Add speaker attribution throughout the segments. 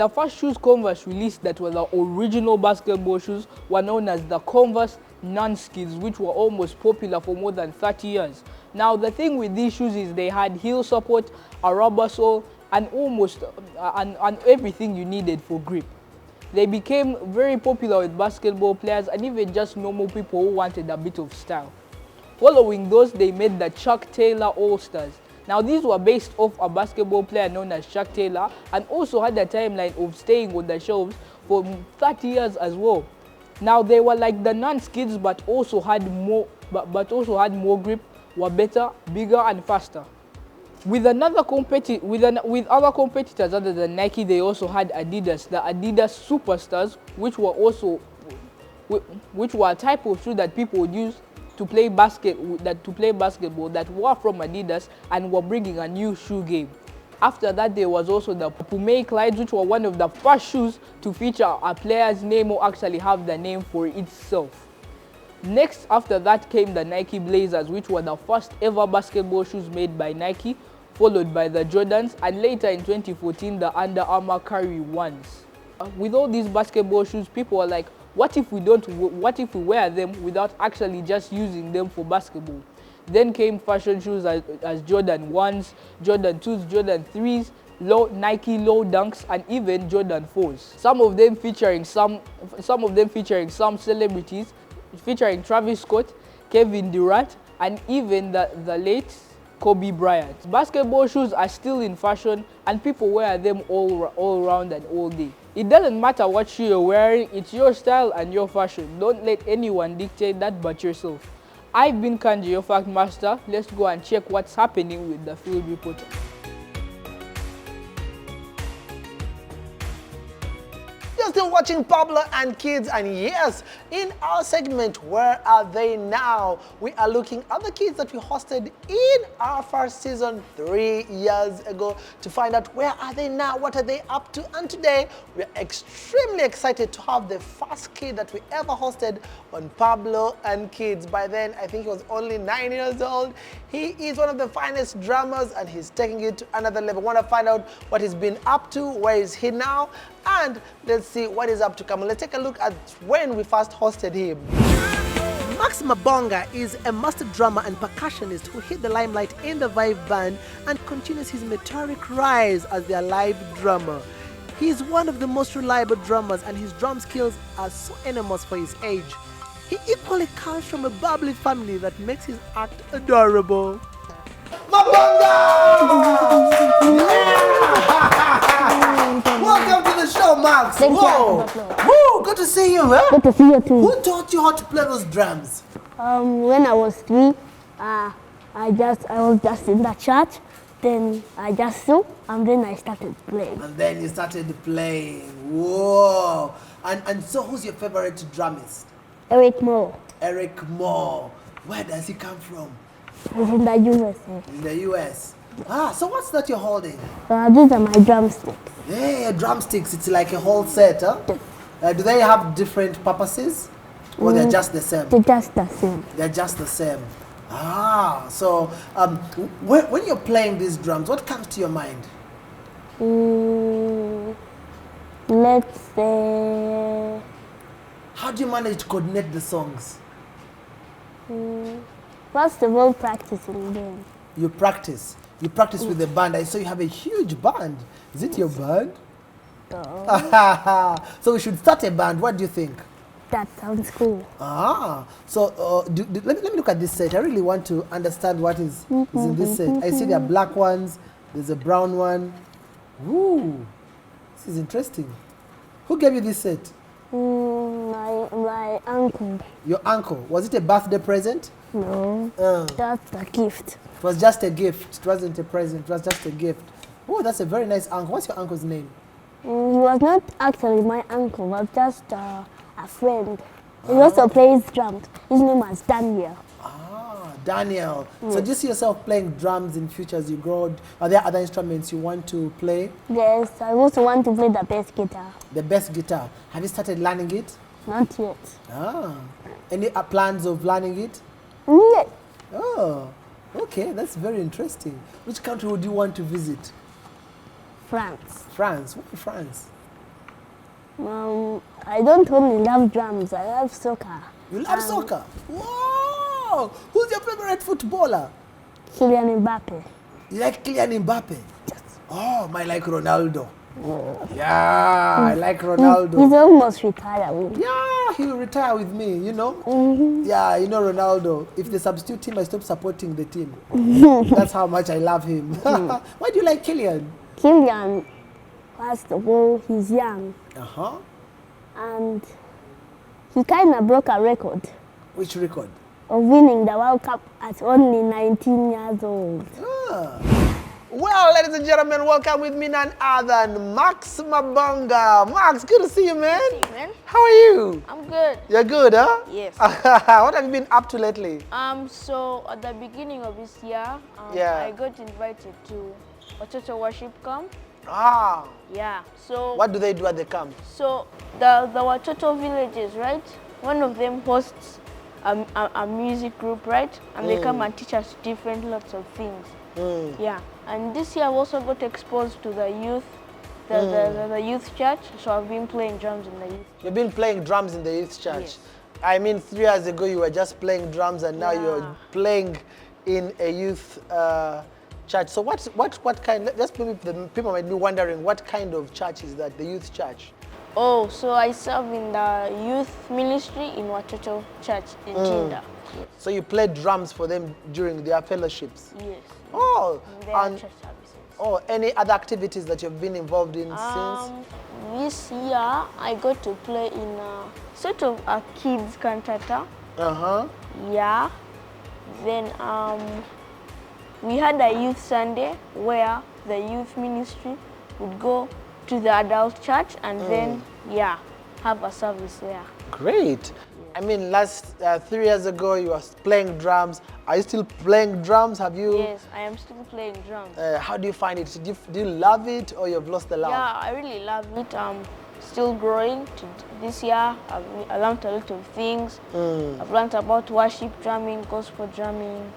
Speaker 1: The first shoes Converse released that were the original basketball shoes were known as the Converse non-skids, which were almost popular for more than 30 years. Now the thing with these shoes is they had heel support, a rubber sole, and almost and everything you needed for grip. They became very popular with basketball players and even just normal people who wanted a bit of style. Following those, they made the Chuck Taylor All-Stars. Now these were based off a basketball player known as Chuck Taylor and also had a timeline of staying on the shelves for 30 years as well. Now they were like the non-skids but also had more grip, were better, bigger and faster. With other competitors other than Nike, they also had Adidas, the Adidas Superstars, which were a type of shoe that people would use to play basketball that were from Adidas and were bringing a new shoe game. After that, there was also the Puma Clydes, which were one of the first shoes to feature a player's name or actually have the name for itself. Next, after that came the Nike Blazers, which were the first ever basketball shoes made by Nike, followed by the Jordans, and later in 2014, the Under Armour Curry ones. With all these basketball shoes, people were like, what if we wear them without actually just using them for basketball? Then came fashion shoes as Jordan 1s, Jordan 2s, Jordan 3s, Nike low dunks, and even Jordan 4s. Some of them featuring some celebrities, featuring Travis Scott, Kevin Durant, and even the late Kobe Bryant. Basketball shoes are still in fashion and people wear them all around and all day. It doesn't matter what shoe you're wearing, it's your style and your fashion. Don't let anyone dictate that but yourself. I've been Kangye, your fact master. Let's go and check what's happening with the field reporter.
Speaker 2: You're still watching Pablo and Kids, and yes, in our segment, Where Are They Now? We are looking at the kids that we hosted in our first season 3 years ago to find out where are they now, what are they up to, and today we're extremely excited to have the first kid that we ever hosted on Pablo and Kids. By then, I think he was only 9 years old. He is one of the finest drummers and he's taking it to another level. Want to find out what he's been up to, where is he now, and let's see what is up to come. Let's take a look at when we first hosted him. Max Mabonga is a master drummer and percussionist who hit the limelight in the Vive band and continues his meteoric rise as their live drummer. He is one of the most reliable drummers and his drum skills are so enormous for his age. He equally comes from a bubbly family that makes his act adorable. Mabonga! Welcome to the show, Max.
Speaker 3: Thank
Speaker 2: Whoa!
Speaker 3: you.
Speaker 2: Woo! Good to see you, huh?
Speaker 3: Good to see you too.
Speaker 2: Who taught you how to play those drums?
Speaker 3: When I was 3, I was just in the church. Then I just saw, and then I started playing.
Speaker 2: And then you started playing. Whoa! And so, who's your favorite drummist?
Speaker 3: Eric Moore.
Speaker 2: Eric Moore. Where does he come from?
Speaker 3: He's in the USA.
Speaker 2: In the US. Ah, so what's that you're holding?
Speaker 3: These are my drumsticks.
Speaker 2: Yeah, drumsticks. It's like a whole set, huh? Do they have different purposes? Or they're just the same?
Speaker 3: They're just the same.
Speaker 2: They're just the same. Ah, so when you're playing these drums, what comes to your mind?
Speaker 3: Let's say...
Speaker 2: How do you manage to coordinate the songs?
Speaker 3: First of all, practicing them.
Speaker 2: You practice. You practice with the band. I saw you have a huge band. Is it your band?
Speaker 3: No.
Speaker 2: So we should start a band. What do you think?
Speaker 3: That sounds cool.
Speaker 2: Ah, so let me look at this set. I really want to understand what is in this set. I see there are black ones. There's a brown one. Ooh, this is interesting. Who gave you this set?
Speaker 3: My uncle.
Speaker 2: Your uncle. Was it a birthday present?
Speaker 3: No, that's a gift.
Speaker 2: It was just a gift. It wasn't a present. It was just a gift. Oh, that's a very nice uncle. What's your uncle's name?
Speaker 3: He was not actually my uncle, but just a friend. He also plays drums. His name was Daniel.
Speaker 2: Ah, Daniel. So do you see yourself playing drums in future as you grow? Are there other instruments you want to play?
Speaker 3: Yes, I also want to play the bass guitar.
Speaker 2: The bass guitar. Have you started learning it?
Speaker 3: Not yet.
Speaker 2: Ah. Any plans of learning it?
Speaker 3: Yes.
Speaker 2: Oh, okay. That's very interesting. Which country would you want to visit?
Speaker 3: France.
Speaker 2: France. Why France?
Speaker 3: I don't only love drums, I love soccer.
Speaker 2: You love soccer? Wow! Who's your favorite footballer?
Speaker 3: Kylian Mbappe.
Speaker 2: You like Kylian Mbappe? Yes. Oh, I like Ronaldo. Yeah, I like Ronaldo.
Speaker 3: He's almost retired.
Speaker 2: Yeah, he will retire with me, you know? Yeah, you know Ronaldo. If they substitute him, I stop supporting the team. That's how much I love him. Why do you like Kylian?
Speaker 3: Kylian, first of all, he's young.
Speaker 2: Uh-huh.
Speaker 3: And he kind of broke a record
Speaker 2: Which record?
Speaker 3: of winning the World Cup at only 19 years old.
Speaker 2: Ah. Well, ladies and gentlemen, welcome with me none other than Max Mabonga. Max, good to see you, man.
Speaker 4: Hey, man.
Speaker 2: How are you?
Speaker 4: I'm good.
Speaker 2: You're good, huh?
Speaker 4: Yes.
Speaker 2: What have you been up to lately?
Speaker 4: So at the beginning of this year,
Speaker 2: Yeah.
Speaker 4: I got invited to Watoto worship camp.
Speaker 2: Ah,
Speaker 4: Yeah. So
Speaker 2: what do they do at the camp?
Speaker 4: So the Watoto villages, right? One of them hosts a music group, right? And they come and teach us different lots of things. Yeah. And this year I've also got exposed to the youth, the youth church. So I've been playing drums in the youth.
Speaker 2: You've been playing drums in the youth church.
Speaker 4: Yes.
Speaker 2: I mean, 3 years ago you were just playing drums, and now you're
Speaker 4: Yeah.
Speaker 2: playing in a youth church. So what kind? Just maybe the people might be wondering, what kind of church is that? The youth church.
Speaker 4: Oh, so I serve in the youth ministry in Watoto Church in Tinda. Yes.
Speaker 2: So you play drums for them during their fellowships.
Speaker 4: Yes.
Speaker 2: Oh,
Speaker 4: Their
Speaker 2: and
Speaker 4: church services.
Speaker 2: oh, any other activities that you've been involved in since?
Speaker 4: This year I got to play in sort of a kids cantata. Yeah. Then we had a youth Sunday where the youth ministry would go to the adult church and then have a service there.
Speaker 2: Great. I mean, last 3 years ago you were playing drums. Are you still playing drums? Have you?
Speaker 4: Yes, I am still playing drums.
Speaker 2: How do you find it? Do you love it, or you've lost the love?
Speaker 4: Yeah, I really love it. I'm still growing. This year, I learned a lot of things. I've learned about worship drumming, gospel drumming,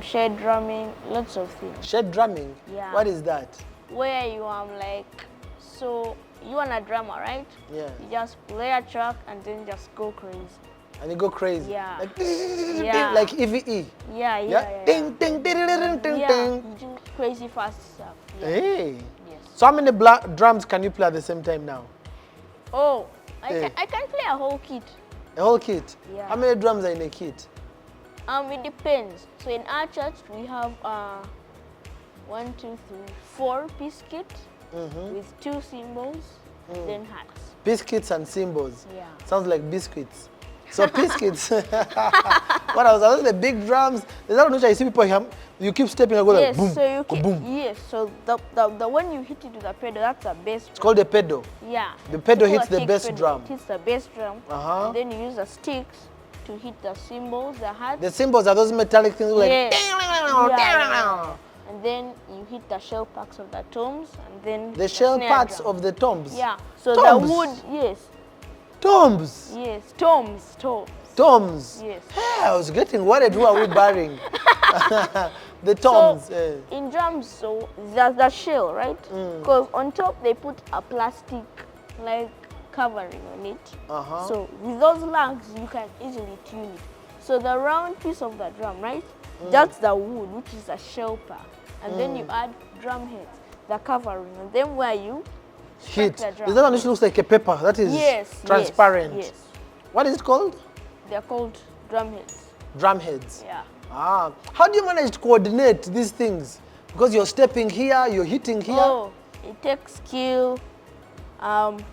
Speaker 4: shared drumming, lots of things.
Speaker 2: Shared drumming?
Speaker 4: Yeah.
Speaker 2: What is that?
Speaker 4: Where you so you are a drummer, right?
Speaker 2: Yeah.
Speaker 4: You just play a track and then just go crazy.
Speaker 2: And you go crazy.
Speaker 4: Yeah.
Speaker 2: Like,
Speaker 4: Yeah.
Speaker 2: like EVE.
Speaker 4: Yeah.
Speaker 2: Ding, ding, ding, ding, ding,
Speaker 4: Yeah,
Speaker 2: ding.
Speaker 4: you do crazy fast stuff. Yeah.
Speaker 2: Hey.
Speaker 4: Yes.
Speaker 2: So how many drums can you play at the same time now?
Speaker 4: Oh,
Speaker 2: Yeah.
Speaker 4: I can play a whole kit.
Speaker 2: A whole kit?
Speaker 4: Yeah.
Speaker 2: How many drums are in a kit?
Speaker 4: It depends. So in our church we have 4-piece kit with 2 cymbals, then hats.
Speaker 2: Biscuits and cymbals.
Speaker 4: Yeah.
Speaker 2: Sounds like biscuits. So biscuits. What else? Are those the big drums? Is that which I see people here? You keep stepping and go
Speaker 4: Yes,
Speaker 2: like boom,
Speaker 4: so you keep,
Speaker 2: boom.
Speaker 4: yes. So the one you hit it with the pedal, that's the bass
Speaker 2: It's
Speaker 4: drum.
Speaker 2: called a pedal.
Speaker 4: Yeah.
Speaker 2: The pedal
Speaker 4: It's
Speaker 2: hits
Speaker 4: called a
Speaker 2: the
Speaker 4: kick
Speaker 2: bass
Speaker 4: pedal.
Speaker 2: drum.
Speaker 4: It hits the bass drum.
Speaker 2: Uh-huh.
Speaker 4: And then you use the sticks to hit the cymbals, the hats.
Speaker 2: The cymbals are those metallic things like.
Speaker 4: Yes. Yeah. And then you hit the shell parts of the toms, and then
Speaker 2: The shell
Speaker 4: snare
Speaker 2: parts
Speaker 4: drum.
Speaker 2: of the toms.
Speaker 4: Yeah. So
Speaker 2: Toms?
Speaker 4: the wood, yes,
Speaker 2: Toms.
Speaker 4: toms.
Speaker 2: Toms.
Speaker 4: Yes.
Speaker 2: Hey, I was getting worried. Who are we burying? The toms.
Speaker 4: So in drums, so there's the shell, right? Because on top they put a plastic like covering on it. So with those lugs you can easily tune it. So the round piece of the drum, right? That's the wood, which is a shell part. And then you add drum heads, the covering, and then where you
Speaker 2: Hit.
Speaker 4: the drum.
Speaker 2: Is that one which looks like a paper? That is
Speaker 4: Yes.
Speaker 2: transparent.
Speaker 4: Yes.
Speaker 2: What is it called?
Speaker 4: They're called drum heads.
Speaker 2: Drum heads.
Speaker 4: Yeah.
Speaker 2: Ah. How do you manage to coordinate these things? Because you're stepping here, you're hitting here.
Speaker 4: Oh, it takes skill,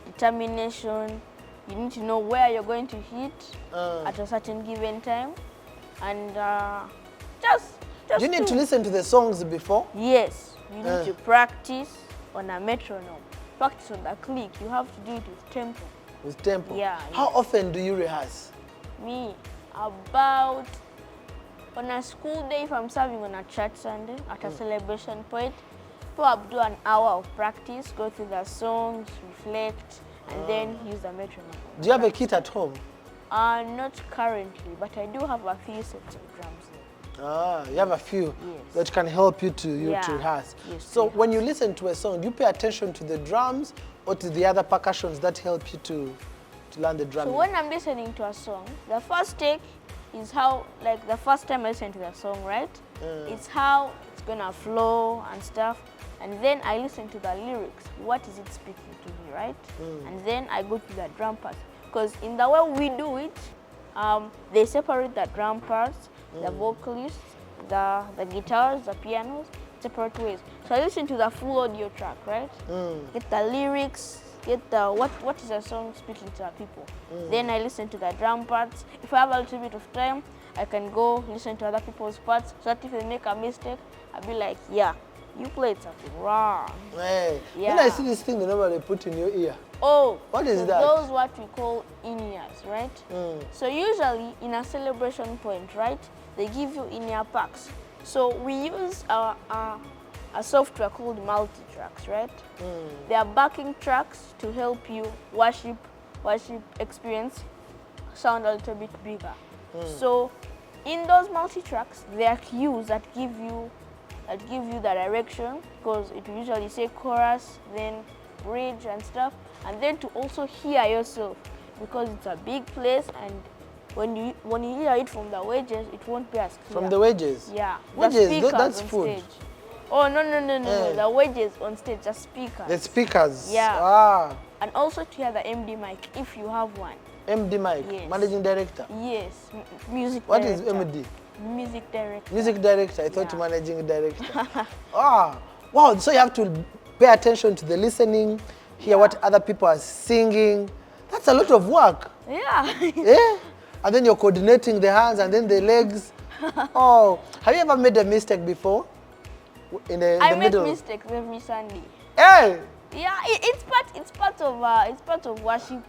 Speaker 4: determination. You need to know where you're going to hit at a certain given time, and just.
Speaker 2: Do you need to listen to the songs before?
Speaker 4: Yes, you need to practice on a metronome. Practice on the click. You have to do it with tempo.
Speaker 2: With tempo?
Speaker 4: Yeah.
Speaker 2: How often do you rehearse?
Speaker 4: Me, about on a school day, if I'm serving on a church Sunday at a celebration point, probably do an hour of practice, go through the songs, reflect, and then use the metronome.
Speaker 2: Do you have a kit at home?
Speaker 4: Not currently, but I do have a few sets of drums there.
Speaker 2: Ah, you have a few
Speaker 4: Yes.
Speaker 2: that can help you to
Speaker 4: Yeah.
Speaker 2: rehearse.
Speaker 4: Yes,
Speaker 2: So
Speaker 4: to
Speaker 2: when you listen to a song, do you pay attention to the drums, What is the other percussions that help you to learn the drumming?
Speaker 4: So when I'm listening to a song, the first take is how, like the first time I listen to the song, right? It's how it's gonna flow and stuff. And then I listen to the lyrics. What is it speaking to me, right? And then I go to the drum parts. Because in the way we do it, they separate the drum parts, the vocalists, the guitars, the pianos, separate ways. So I listen to the full audio track, right? Get the lyrics, get the what is the song speaking to the people. Then I listen to the drum parts. If I have a little bit of time, I can go listen to other people's parts, so that if they make a mistake, I'll be like, yeah, you played something wrong.
Speaker 2: Hey,
Speaker 4: Yeah.
Speaker 2: when I see this thing, they normally put in your ear.
Speaker 4: Oh,
Speaker 2: What is
Speaker 4: so
Speaker 2: that?
Speaker 4: those what we call in-ears, right? So usually in a celebration point, right, they give you in-ear packs. So we use a software called multi-tracks, right? They are backing tracks to help you worship experience sound a little bit bigger. So in those multi-tracks, there are cues that give you the direction, because it will usually say chorus, then bridge and stuff, and then to also hear yourself, because it's a big place, and when you hear it from the wedges, it won't be as clear.
Speaker 2: From the wedges?
Speaker 4: Yeah.
Speaker 2: Wedges,
Speaker 4: The speakers
Speaker 2: that's
Speaker 4: on
Speaker 2: food.
Speaker 4: stage. Oh, no. The wedges on stage, the speakers.
Speaker 2: The speakers?
Speaker 4: Yeah.
Speaker 2: Ah.
Speaker 4: And also to hear the MD mic, if you have one.
Speaker 2: MD mic,
Speaker 4: Yes.
Speaker 2: managing director.
Speaker 4: Yes, music
Speaker 2: What is
Speaker 4: director.
Speaker 2: MD?
Speaker 4: Music director.
Speaker 2: Music director. I thought
Speaker 4: Yeah.
Speaker 2: managing director. Wow. So you have to pay attention to the listening, hear what other people are singing. That's a lot of work.
Speaker 4: Yeah.
Speaker 2: Yeah. And then you're coordinating the hands and then the legs. Oh, have you ever made a mistake before? In the
Speaker 4: I make
Speaker 2: middle.
Speaker 4: mistakes every Sunday.
Speaker 2: Hey.
Speaker 4: Yeah, it's part of worship. It's part of worship.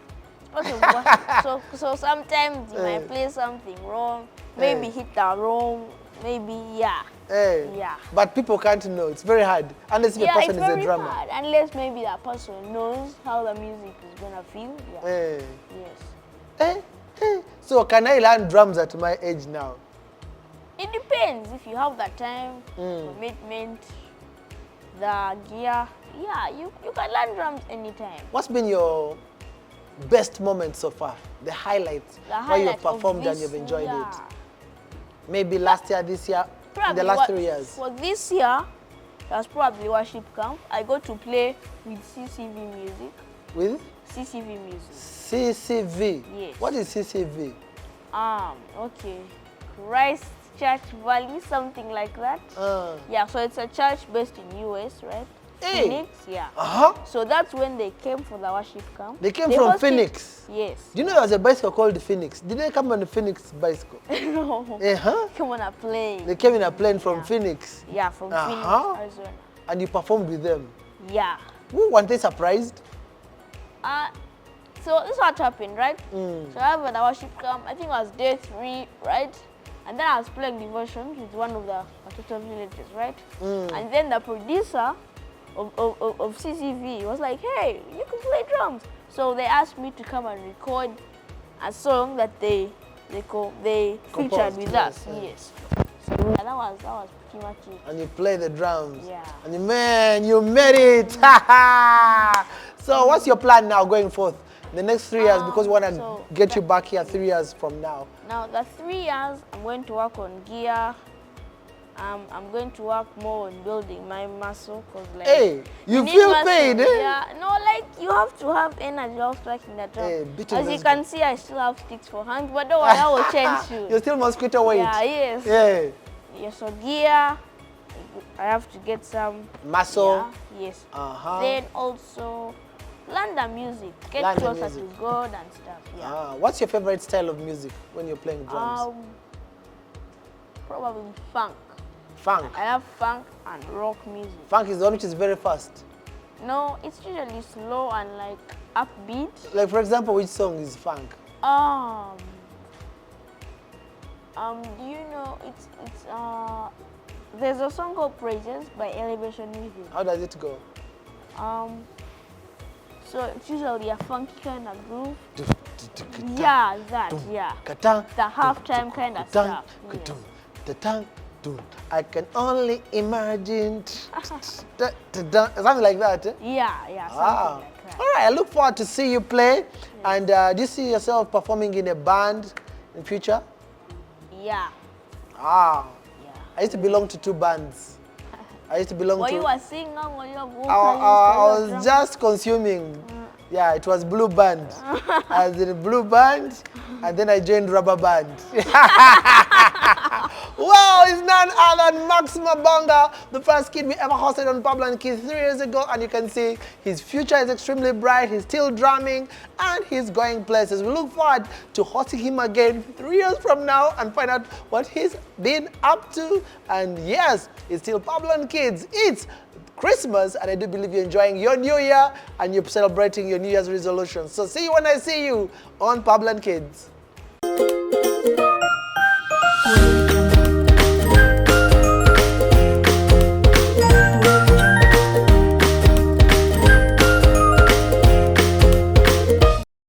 Speaker 4: So sometimes you might play something wrong, maybe hit the wrong, maybe
Speaker 2: Hey.
Speaker 4: Yeah.
Speaker 2: But people can't know. It's very hard. Unless the
Speaker 4: it's
Speaker 2: person is a
Speaker 4: very
Speaker 2: drummer.
Speaker 4: hard, unless maybe that person knows how the music is gonna feel. Yeah.
Speaker 2: Hey.
Speaker 4: Yes.
Speaker 2: Hey. So can I learn drums at my age now?
Speaker 4: It depends if you have the time, commitment, the gear. Yeah, you can learn drums anytime.
Speaker 2: What's been your best moment so far? The highlights where you've
Speaker 4: highlight of
Speaker 2: performed and
Speaker 4: this
Speaker 2: you've enjoyed
Speaker 4: year.
Speaker 2: it? Maybe last year, this year, in
Speaker 4: Probably
Speaker 2: the last 3 years.
Speaker 4: For this year, it was probably worship camp. I got to play with CCV music.
Speaker 2: With
Speaker 4: CCV music.
Speaker 2: CCV.
Speaker 4: Yes.
Speaker 2: What is CCV?
Speaker 4: Okay. Christ Church Valley, something like that. Yeah, so it's a church based in US, right?
Speaker 2: Hey.
Speaker 4: Phoenix, yeah. So that's when they came for the worship camp.
Speaker 2: They came from
Speaker 4: hosted-
Speaker 2: Phoenix?
Speaker 4: Yes.
Speaker 2: Do you know there was a bicycle called Phoenix? Did they come on a Phoenix bicycle?
Speaker 4: No. Come on a plane.
Speaker 2: They came in a plane from Phoenix.
Speaker 4: Yeah, from Phoenix, Arizona.
Speaker 2: And you performed with them.
Speaker 4: Yeah.
Speaker 2: Weren't they surprised?
Speaker 4: So this is what happened, right? So I have the worship camp, I think it was day 3, right? And then I was playing devotions with one of the Upto villages, right? And then the producer of CCV was like, hey, you can play drums. So they asked me to come and record a song that they featured with us. Yes. So that was pretty much it.
Speaker 2: And you play the drums.
Speaker 4: Yeah.
Speaker 2: And you made it. So what's your plan now going forth? The next 3 years, because we want to get you back here 3 years from now.
Speaker 4: Now, the 3 years, I'm going to work on gear. I'm going to work more on building my muscle, because like,
Speaker 2: hey, you
Speaker 4: need
Speaker 2: feel
Speaker 4: muscle.
Speaker 2: pain, eh?
Speaker 4: Yeah, no, like you have to have energy while striking the drum.
Speaker 2: Hey,
Speaker 4: as you can see, I still have sticks for hands, but don't worry, I will change you.
Speaker 2: You're still mosquito weight.
Speaker 4: Yeah, yes.
Speaker 2: Yeah.
Speaker 4: Yeah, so gear, I have to get some
Speaker 2: Muscle.
Speaker 4: Yeah, yes.
Speaker 2: Uh-huh.
Speaker 4: Then also learn the music, get
Speaker 2: Learn the
Speaker 4: closer
Speaker 2: music.
Speaker 4: to God and stuff. Yeah.
Speaker 2: What's your favorite style of music when you're playing drums?
Speaker 4: Probably funk.
Speaker 2: Funk.
Speaker 4: I love funk and rock music.
Speaker 2: Funk is the one which is very fast.
Speaker 4: No, it's usually slow and like upbeat.
Speaker 2: Like, for example, which song is funk?
Speaker 4: Do you know there's a song called Praises by Elevation Music.
Speaker 2: How does it go?
Speaker 4: So it's usually a funky kind of groove. Yeah, that, yeah. The halftime kind of stuff. Yes.
Speaker 2: I can only imagine. Something like that. Eh?
Speaker 4: Yeah, something like
Speaker 2: All right, I look forward to see you play. And do you see yourself performing in a band in future?
Speaker 4: Yeah.
Speaker 2: Ah,
Speaker 4: Yeah.
Speaker 2: I used to belong to 2 bands. I used to belong
Speaker 4: Were
Speaker 2: to...
Speaker 4: you a singer? Were you a vocalist?
Speaker 2: I was just consuming. Yeah, it was blue band. I was in a blue band, and then I joined rubber band. Wow, it's none other than Max Mabanga, the first kid we ever hosted on Pablo and Kids 3 years ago, and you can see his future is extremely bright. He's still drumming, and he's going places. We look forward to hosting him again 3 years from now and find out what he's been up to. And yes, it's still Pablo and Kids. It's Christmas, and I do believe you're enjoying your new year and you're celebrating your New Year's resolutions. So see you when I see you on Pablo and Kids.